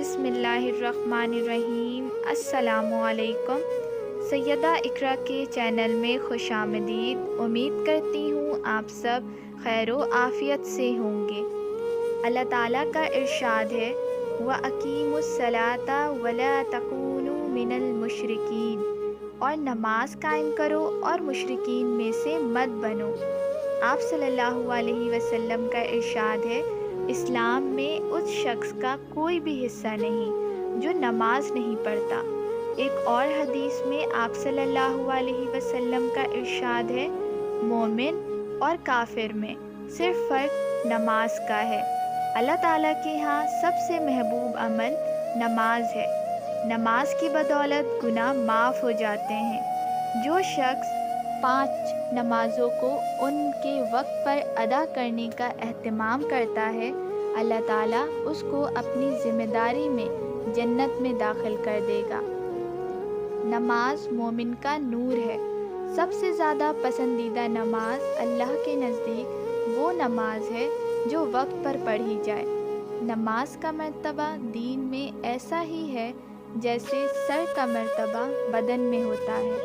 بسم اللہ الرحمن الرحیم۔ السلام علیکم۔ سیدہ اقرا کے چینل میں خوش آمدید۔ امید کرتی ہوں آپ سب خیر و عافیت سے ہوں گے۔ اللہ تعالیٰ کا ارشاد ہے وَأَقِیمُوا الصَّلَاةَ وَلَا تَکُونُوا مِنَ الْمُشْرِکِینَ، اور نماز قائم کرو اور مشرکین میں سے مت بنو۔ آپ صلی اللہ علیہ وسلم کا ارشاد ہے اسلام میں اس شخص کا کوئی بھی حصہ نہیں جو نماز نہیں پڑھتا۔ ایک اور حدیث میں آپ صلی اللہ علیہ وسلم کا ارشاد ہے مومن اور کافر میں صرف فرق نماز کا ہے۔ اللہ تعالیٰ کے ہاں سب سے محبوب عمل نماز ہے۔ نماز کی بدولت گناہ معاف ہو جاتے ہیں۔ جو شخص 5 نمازوں کو ان کے وقت پر ادا کرنے کا اہتمام کرتا ہے، اللہ تعالیٰ اس کو اپنی ذمہ داری میں جنت میں داخل کر دے گا۔ نماز مومن کا نور ہے۔ سب سے زیادہ پسندیدہ نماز اللہ کے نزدیک وہ نماز ہے جو وقت پر پڑھی جائے۔ نماز کا مرتبہ دین میں ایسا ہی ہے جیسے سر کا مرتبہ بدن میں ہوتا ہے۔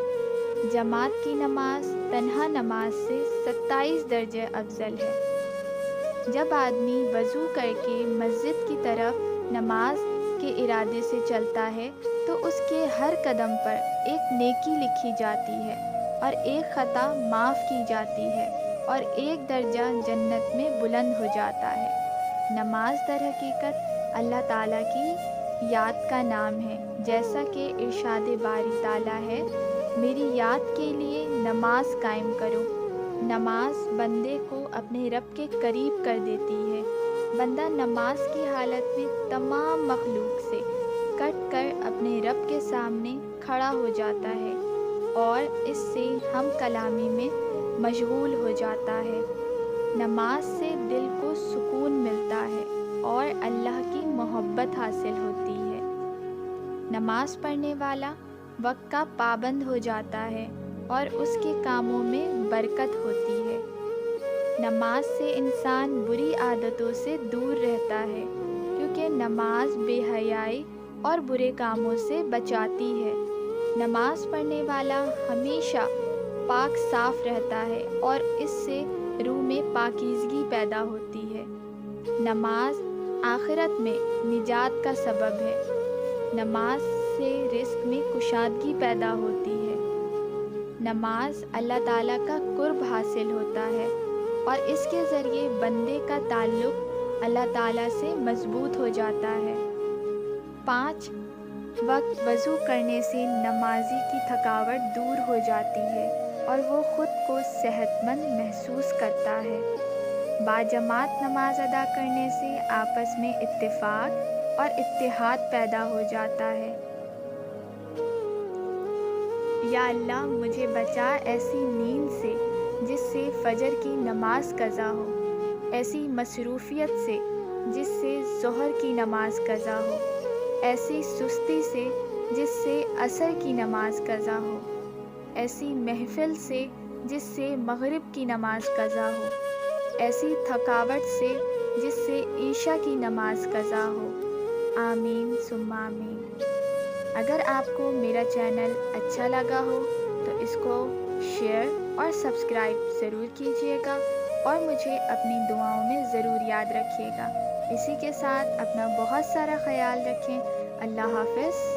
جماعت کی نماز تنہا نماز سے 27 درجے افضل ہے۔ جب آدمی وضو کر کے مسجد کی طرف نماز کے ارادے سے چلتا ہے تو اس کے ہر قدم پر ایک نیکی لکھی جاتی ہے اور ایک خطا معاف کی جاتی ہے اور ایک درجہ جنت میں بلند ہو جاتا ہے۔ نماز در حقیقت اللہ تعالیٰ کی یاد کا نام ہے، جیسا کہ ارشاد باری تعالیٰ ہے میری یاد کے لیے نماز قائم کرو۔ نماز بندے کو اپنے رب کے قریب کر دیتی ہے۔ بندہ نماز کی حالت میں تمام مخلوق سے کٹ کر اپنے رب کے سامنے کھڑا ہو جاتا ہے اور اس سے ہم کلامی میں مشغول ہو جاتا ہے۔ نماز سے دل کو سکون ملتا ہے اور اللہ کی محبت حاصل ہوتی ہے۔ نماز پڑھنے والا وقت کا پابند ہو جاتا ہے اور اس کے کاموں میں برکت ہوتی ہے۔ نماز سے انسان بری عادتوں سے دور رہتا ہے کیونکہ نماز بے حیائی اور برے کاموں سے بچاتی ہے۔ نماز پڑھنے والا ہمیشہ پاک صاف رہتا ہے اور اس سے روح میں پاکیزگی پیدا ہوتی ہے۔ نماز آخرت میں نجات کا سبب ہے۔ نماز سے رزق میں کشادگی پیدا ہوتی ہے۔ نماز اللہ تعالیٰ کا قرب حاصل ہوتا ہے اور اس کے ذریعے بندے کا تعلق اللہ تعالیٰ سے مضبوط ہو جاتا ہے۔ 5 وقت وضو کرنے سے نمازی کی تھکاوٹ دور ہو جاتی ہے اور وہ خود کو صحت مند محسوس کرتا ہے۔ باجماعت نماز ادا کرنے سے آپس میں اتفاق اور اتحاد پیدا ہو جاتا ہے۔ یا اللہ مجھے بچا ایسی نیند سے جس سے فجر کی نماز قضا ہو، ایسی مصروفیت سے جس سے ظہر کی نماز قضا ہو، ایسی سستی سے جس سے عصر کی نماز قضا ہو، ایسی محفل سے جس سے مغرب کی نماز قضا ہو، ایسی تھکاوٹ سے جس سے عشاء کی نماز قضا ہو۔ آمین ثم آمین۔ اگر آپ کو میرا چینل اچھا لگا ہو تو اس کو شیئر اور سبسکرائب ضرور کیجیے گا اور مجھے اپنی دعاؤں میں ضرور یاد رکھیے گا۔ اسی کے ساتھ اپنا بہت سارا خیال رکھیں۔ اللہ حافظ۔